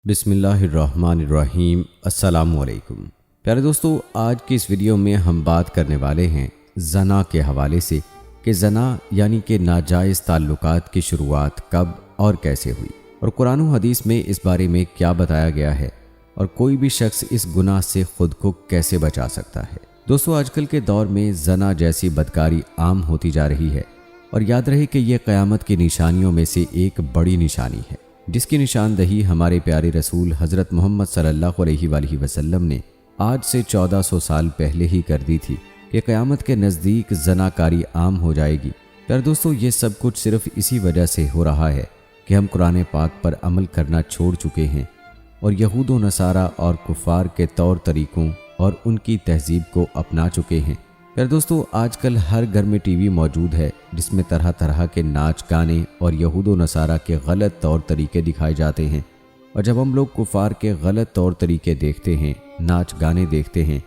بسم اللہ الرحمن الرحیم۔ السلام علیکم پیارے دوستو، آج کی اس ویڈیو میں ہم بات کرنے والے ہیں زنا کے حوالے سے کہ زنا یعنی کہ ناجائز تعلقات کی شروعات کب اور کیسے ہوئی، اور قرآن و حدیث میں اس بارے میں کیا بتایا گیا ہے، اور کوئی بھی شخص اس گناہ سے خود کو کیسے بچا سکتا ہے۔ دوستو، آج کل کے دور میں زنا جیسی بدکاری عام ہوتی جا رہی ہے، اور یاد رہے کہ یہ قیامت کی نشانیوں میں سے ایک بڑی نشانی ہے، جس کی نشاندہی ہمارے پیارے رسول حضرت محمد صلی اللہ علیہ وآلہ وسلم نے آج سے 1400 سال پہلے ہی کر دی تھی کہ قیامت کے نزدیک زناکاری عام ہو جائے گی۔ پیارے دوستو، یہ سب کچھ صرف اسی وجہ سے ہو رہا ہے کہ ہم قرآن پاک پر عمل کرنا چھوڑ چکے ہیں اور یہود و نصارہ اور کفار کے طور طریقوں اور ان کی تہذیب کو اپنا چکے ہیں۔ پیارے دوستو، آج کل ہر گھر میں ٹی وی موجود ہے جس میں طرح طرح کے ناچ گانے اور یہود و نصارہ کے غلط طور طریقے دکھائے جاتے ہیں، اور جب ہم لوگ کفار کے غلط طور طریقے دیکھتے ہیں، ناچ گانے دیکھتے ہیں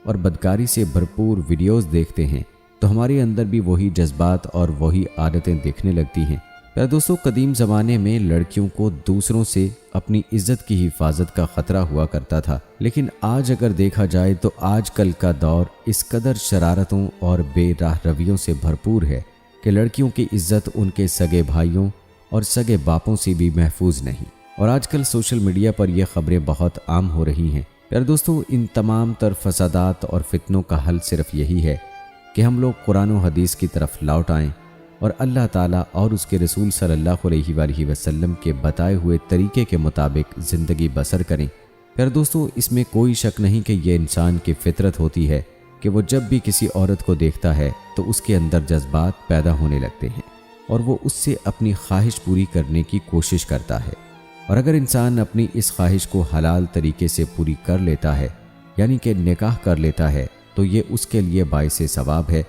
اور بدکاری سے بھرپور ویڈیوز دیکھتے ہیں تو ہمارے اندر بھی وہی جذبات اور وہی عادتیں دیکھنے لگتی ہیں۔ پیارے دوستو، قدیم زمانے میں لڑکیوں کو دوسروں سے اپنی عزت کی حفاظت کا خطرہ ہوا کرتا تھا، لیکن آج اگر دیکھا جائے تو آج کل کا دور اس قدر شرارتوں اور بے راہ رویوں سے بھرپور ہے کہ لڑکیوں کی عزت ان کے سگے بھائیوں اور سگے باپوں سے بھی محفوظ نہیں، اور آج کل سوشل میڈیا پر یہ خبریں بہت عام ہو رہی ہیں۔ پیارے دوستو، ان تمام تر فسادات اور فتنوں کا حل صرف یہی ہے کہ ہم لوگ قرآن و حدیث کی طرف لوٹ آئیں اور اللہ تعالیٰ اور اس کے رسول صلی اللہ علیہ وآلہ وسلم کے بتائے ہوئے طریقے کے مطابق زندگی بسر کریں۔ پیارے دوستو، اس میں کوئی شک نہیں کہ یہ انسان کی فطرت ہوتی ہے کہ وہ جب بھی کسی عورت کو دیکھتا ہے تو اس کے اندر جذبات پیدا ہونے لگتے ہیں اور وہ اس سے اپنی خواہش پوری کرنے کی کوشش کرتا ہے، اور اگر انسان اپنی اس خواہش کو حلال طریقے سے پوری کر لیتا ہے یعنی کہ نکاح کر لیتا ہے تو یہ اس کے لیے باعث ثواب ہے،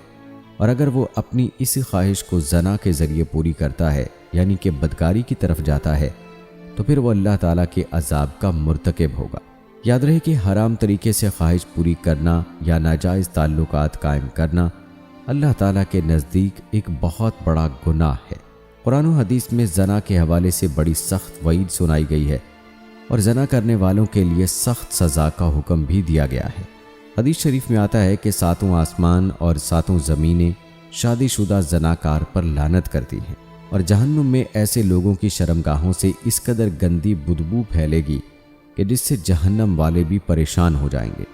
اور اگر وہ اپنی اس خواہش کو زنا کے ذریعے پوری کرتا ہے یعنی کہ بدکاری کی طرف جاتا ہے تو پھر وہ اللہ تعالیٰ کے عذاب کا مرتکب ہوگا۔ یاد رہے کہ حرام طریقے سے خواہش پوری کرنا یا ناجائز تعلقات قائم کرنا اللہ تعالیٰ کے نزدیک ایک بہت بڑا گناہ ہے۔ قرآن و حدیث میں زنا کے حوالے سے بڑی سخت وعید سنائی گئی ہے اور زنا کرنے والوں کے لیے سخت سزا کا حکم بھی دیا گیا ہے۔ حدیث شریف میں آتا ہے کہ 7 آسمان اور 7 زمینیں شادی شدہ زناکار پر لعنت کرتی ہیں، اور جہنم میں ایسے لوگوں کی شرمگاہوں سے اس قدر گندی بدبو پھیلے گی کہ جس سے جہنم والے بھی پریشان ہو جائیں گے،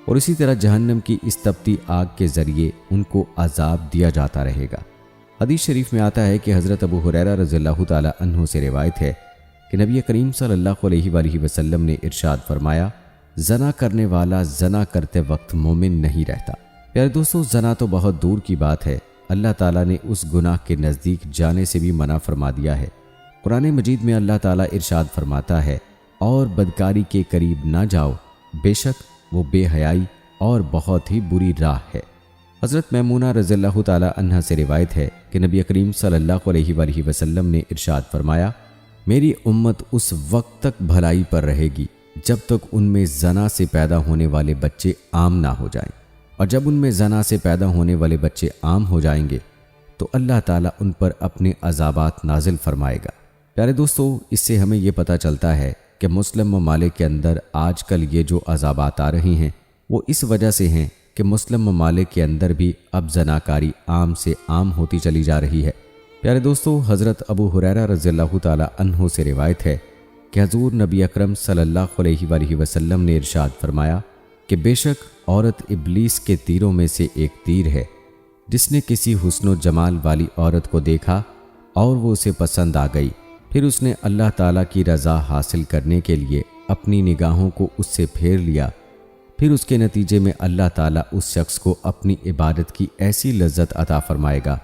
اور اسی طرح جہنم کی اس تپتی آگ کے ذریعے ان کو عذاب دیا جاتا رہے گا۔ حدیث شریف میں آتا ہے کہ حضرت ابو ہریرہ رضی اللہ تعالی عنہ سے روایت ہے کہ نبی کریم صلی اللہ علیہ وآلہ وسلم نے ارشاد فرمایا، زنا کرنے والا زنا کرتے وقت مومن نہیں رہتا۔ پیارے دوستو، زنا تو بہت دور کی بات ہے، اللہ تعالیٰ نے اس گناہ کے نزدیک جانے سے بھی منع فرما دیا ہے۔ قرآن مجید میں اللہ تعالیٰ ارشاد فرماتا ہے، اور بدکاری کے قریب نہ جاؤ، بے شک وہ بے حیائی اور بہت ہی بری راہ ہے۔ حضرت میمونہ رضی اللہ تعالیٰ عنہا سے روایت ہے کہ نبی کریم صلی اللہ علیہ وآلہ وسلم نے ارشاد فرمایا، میری امت اس وقت تک بھلائی پر رہے گی جب تک ان میں زنا سے پیدا ہونے والے بچے عام نہ ہو جائیں، اور جب ان میں زنا سے پیدا ہونے والے بچے عام ہو جائیں گے تو اللہ تعالیٰ ان پر اپنے عذابات نازل فرمائے گا۔ پیارے دوستو، اس سے ہمیں یہ پتہ چلتا ہے کہ مسلم ممالک کے اندر آج کل یہ جو عذابات آ رہی ہیں وہ اس وجہ سے ہیں کہ مسلم ممالک کے اندر بھی اب زناکاری عام سے عام ہوتی چلی جا رہی ہے۔ پیارے دوستو، حضرت ابو ہریرہ رضی اللہ تعالی عنہ سے روایت ہے کہ حضور نبی اکرم صلی اللہ علیہ وآلہ وسلم نے ارشاد فرمایا کہ بے شک عورت ابلیس کے تیروں میں سے ایک تیر ہے، جس نے کسی حسن و جمال والی عورت کو دیکھا اور وہ اسے پسند آ گئی، پھر اس نے اللہ تعالیٰ کی رضا حاصل کرنے کے لیے اپنی نگاہوں کو اس سے پھیر لیا، پھر اس کے نتیجے میں اللہ تعالیٰ اس شخص کو اپنی عبادت کی ایسی لذت عطا فرمائے گا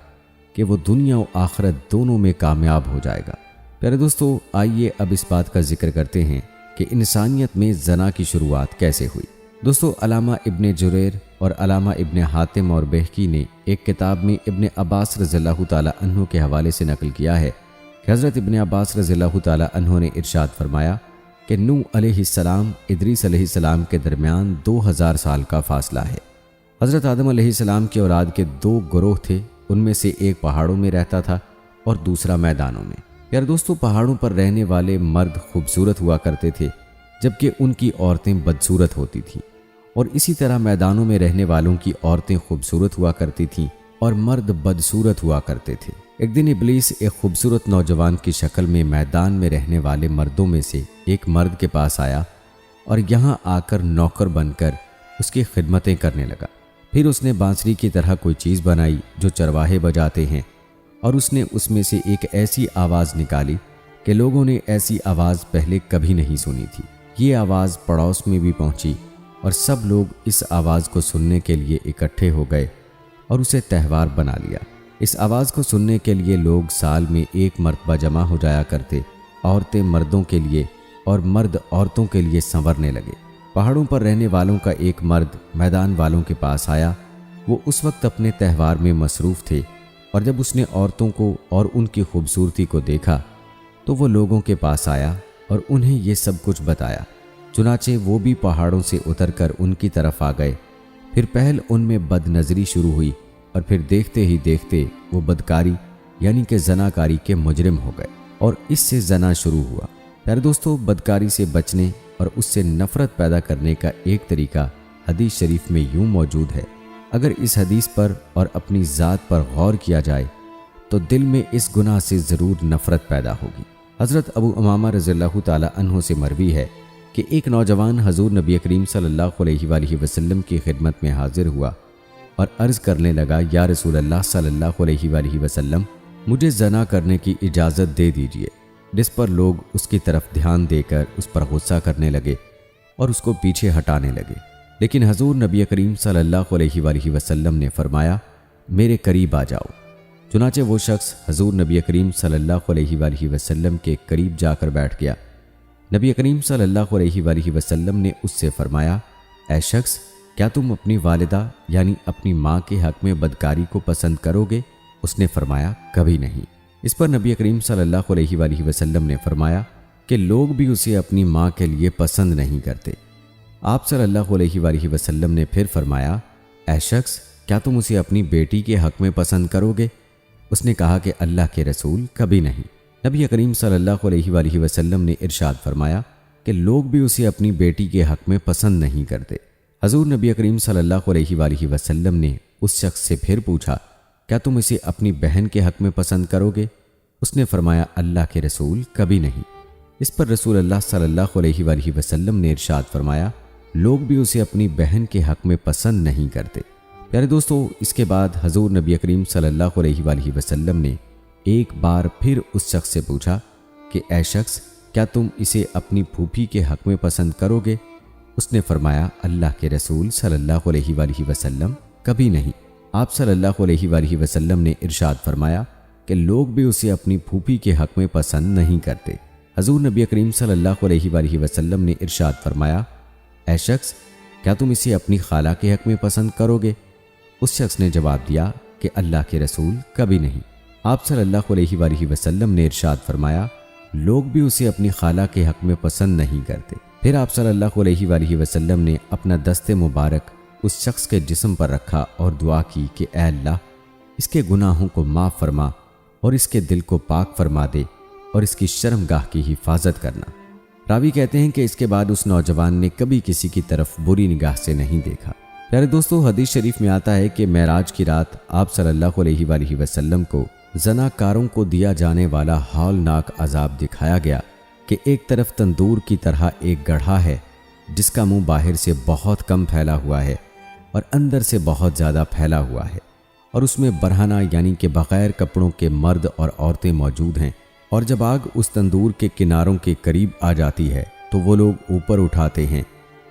کہ وہ دنیا و آخرت دونوں میں کامیاب ہو جائے گا۔ پیارے دوستو، آئیے اب اس بات کا ذکر کرتے ہیں کہ انسانیت میں زنا کی شروعات کیسے ہوئی۔ دوستو، علامہ ابن جریر اور علامہ ابن حاتم اور بہقی نے ایک کتاب میں ابن عباس رضی اللہ تعالی عنہ کے حوالے سے نقل کیا ہے کہ حضرت ابن عباس رضی اللہ تعالی عنہ نے ارشاد فرمایا کہ نوح علیہ السلام ادریس علیہ السلام کے درمیان 2000 سال کا فاصلہ ہے۔ حضرت آدم علیہ السلام کی اولاد کے 2 گروہ تھے، ان میں سے ایک پہاڑوں میں رہتا تھا اور دوسرا میدانوں میں۔ यार दोस्तों, पहाड़ों पर रहने वाले मर्द खूबसूरत हुआ करते थे जबकि उनकी औरतें बदसूरत होती थीं, और इसी तरह मैदानों में रहने वालों की औरतें खूबसूरत हुआ करती थीं और मर्द बदसूरत हुआ करते थे। एक दिन इब्लीस एक खूबसूरत नौजवान की शक्ल में मैदान में रहने वाले मर्दों में से एक मर्द के पास आया और यहाँ आकर नौकर बनकर उसकी खिदमतें करने लगा। फिर उसने बांसुरी की तरह कोई चीज़ बनाई जो चरवाहे बजाते हैं, और उसने उसमें से एक ऐसी आवाज़ निकाली कि लोगों ने ऐसी आवाज़ पहले कभी नहीं सुनी थी। ये आवाज़ पड़ोस में भी पहुंची और सब लोग इस आवाज़ को सुनने के लिए इकट्ठे हो गए और उसे त्यौहार बना लिया। इस आवाज़ को सुनने के लिए लोग साल में एक मरतबा जमा हो जाया करते, औरतें मर्दों के लिए और मर्द औरतों के लिए संवरने लगे। पहाड़ों पर रहने वालों का एक मर्द मैदान वालों के पास आया। वो उस वक्त अपने त्यौहार में मसरूफ़ थे, और जब उसने औरतों को और उनकी खूबसूरती को देखा तो वो लोगों के पास आया और उन्हें ये सब कुछ बताया। चुनाचे वो भी पहाड़ों से उतरकर उनकी तरफ आ गए। फिर पहल उनमें बदनज़री शुरू हुई और फिर देखते ही देखते वो बदकारी यानी कि ज़नाकारी के मुजरिम हो गए और इससे ज़ना शुरू हुआ। प्यारे दोस्तों, बदकारी से बचने और उससे नफ़रत पैदा करने का एक तरीका हदीस शरीफ में यूँ मौजूद है। अगर इस हदीस पर और अपनी ज़ात पर गौर किया जाए तो दिल में इस गुनाह से ज़रूर नफ़रत पैदा होगी। हज़रत अबू उमामा रज़ियल्लाहु ताला अन्हु से मरवी है कि एक नौजवान हजूर नबी करीम सल्लल्लाहु अलैहि वसल्लम की खिदमत में हाजिर हुआ और अर्ज़ करने लगा, या रसूल अल्लाह सल्लल्लाहु अलैहि वसल्लम, मुझे ज़ना करने की इजाज़त दे दीजिए। जिस पर लोग उसकी तरफ ध्यान देकर उस पर गुस्सा करने लगे और उसको पीछे हटाने लगे, लेकिन हजूर नबी करीम सल्लल्लाहु अलैहि वसल्लम ने फरमाया, मेरे करीब आ जाओ। चुनाचे वो शख्स हजूर नबी करीम सल्लल्लाहु अलैहि वसल्लम के करीब जाकर बैठ गया। नबी करीम सल्लल्लाहु अलैहि वसल्लम ने उससे फरमाया, ऐ शख्स, क्या तुम अपनी वालिदा यानी अपनी माँ के हक़ में बदकारी को पसंद करोगे? उसने फरमाया, कभी नहीं। इस पर नबी करीम सल्लल्लाहु अलैहि वसल्लम ने फरमाया कि लोग भी उसे अपनी माँ के लिए पसंद नहीं करते। आप सल्लल्लाहु अलैहि वसल्लम ने फिर फरमाया, ऐ शख्स, क्या तुम उसे अपनी बेटी के हक़ में पसंद करोगे? उसने कहा कि अल्लाह के रसूल, कभी नहीं। नबी करीम सल्लल्लाहु अलैहि वसल्लम ने इरशाद फरमाया कि लोग भी उसे अपनी बेटी के हक़ में पसंद नहीं करते। हजूर नबी करीम सल्लल्लाहु अलैहि वसल्लम ने उस शख्स से फिर पूछा, क्या तुम इसे अपनी बहन के हक़ में पसंद करोगे? उसने फरमाया, अल्लाह के रसूल, कभी नहीं। इस पर रसूल अल्लाह सल्लल्लाहु अलैहि वसल्लम ने इरशाद फरमाया, लोग भी उसे अपनी बहन के हक़ में पसंद नहीं करते। प्यारे दोस्तों, इसके बाद हजूर नबी करीम सल्लल्लाहु अलैहि वसल्लम ने एक बार फिर उस शख्स से पूछा कि ऐ शख्स, क्या तुम इसे अपनी फूफी के हक़ में पसंद करोगे? उसने फरमाया, अल्लाह के रसूल सल्लल्लाहु अलैहि वसल्लम, कभी नहीं। आप सल्लल्लाहु अलैहि वसल्लम ने इरशाद फरमाया कि लोग भी उसे अपनी फूफी के हक़ में पसंद नहीं करते। हजूर नबी करीम सल्लल्लाहु अलैहि वसल्लम ने इरशाद फरमाया, ऐ शख्स, क्या तुम इसे अपनी खाला के हक़ में पसंद करोगे? उस शख्स ने जवाब दिया कि अल्लाह के रसूल, कभी नहीं। आप सल्लल्लाहु अलैहि वसल्लम ने इरशाद फरमाया, लोग भी उसे अपनी खाला के हक़ में पसंद नहीं करते। फिर आप सल्लल्लाहु अलैहि वसल्लम ने अपना दस्ते मुबारक उस शख्स के जिस्म पर रखा और दुआ की कि ऐ अल्लाह, इसके गुनाहों को माफ़ फरमा और इसके दिल को पाक फरमा दे और इसकी शर्मगाह की हिफाजत करना। रावी कहते हैं कि इसके बाद उस नौजवान ने कभी किसी की तरफ बुरी निगाह से नहीं देखा। प्यारे दोस्तों, हदीस शरीफ में आता है कि मेराज की रात आप सल्लल्लाहु अलैहि वसल्लम को ज़नाकारों को दिया जाने वाला हौलनाक अजाब दिखाया गया कि एक तरफ तंदूर की तरह एक गड्ढा है जिसका मुंह बाहर से बहुत कम फैला हुआ है और अंदर से बहुत ज़्यादा फैला हुआ है, और उसमें बरहना यानी कि बग़ैर कपड़ों के मर्द और औरतें मौजूद हैं। और जब आग उस तंदूर के किनारों के करीब आ जाती है तो वो लोग ऊपर उठाते हैं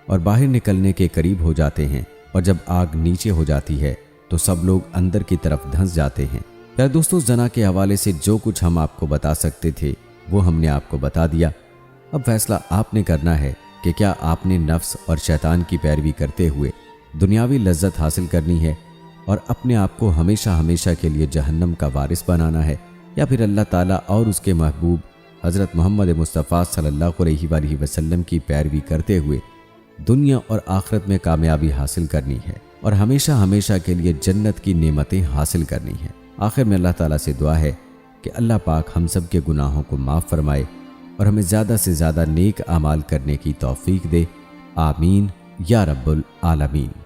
और बाहर निकलने के करीब हो जाते हैं, और जब आग नीचे हो जाती है तो सब लोग अंदर की तरफ धंस जाते हैं। प्यारे दोस्तों, ज़ना के हवाले से जो कुछ हम आपको बता सकते थे वो हमने आपको बता दिया। अब फैसला आपने करना है कि क्या आपने नफ्स और शैतान की पैरवी करते हुए दुनियावी लज्जत हासिल करनी है और अपने आप को हमेशा हमेशा के लिए जहन्नम का वारिस बनाना है, या फिर अल्लाह ताला और उसके महबूब हज़रत मोहम्मद मुस्तफ़ा सल्लल्लाहु अलैहि वसल्लम की पैरवी करते हुए दुनिया और आखिरत में कामयाबी हासिल करनी है और हमेशा हमेशा के लिए जन्नत की नेमतें हासिल करनी है। आखिर में अल्लाह ताला से दुआ है कि کہ اللہ پاک ہم سب کے گناہوں کو معاف فرمائے اور ہمیں زیادہ سے زیادہ نیک اعمال کرنے کی توفیق دے۔ آمین یا رب العالمین۔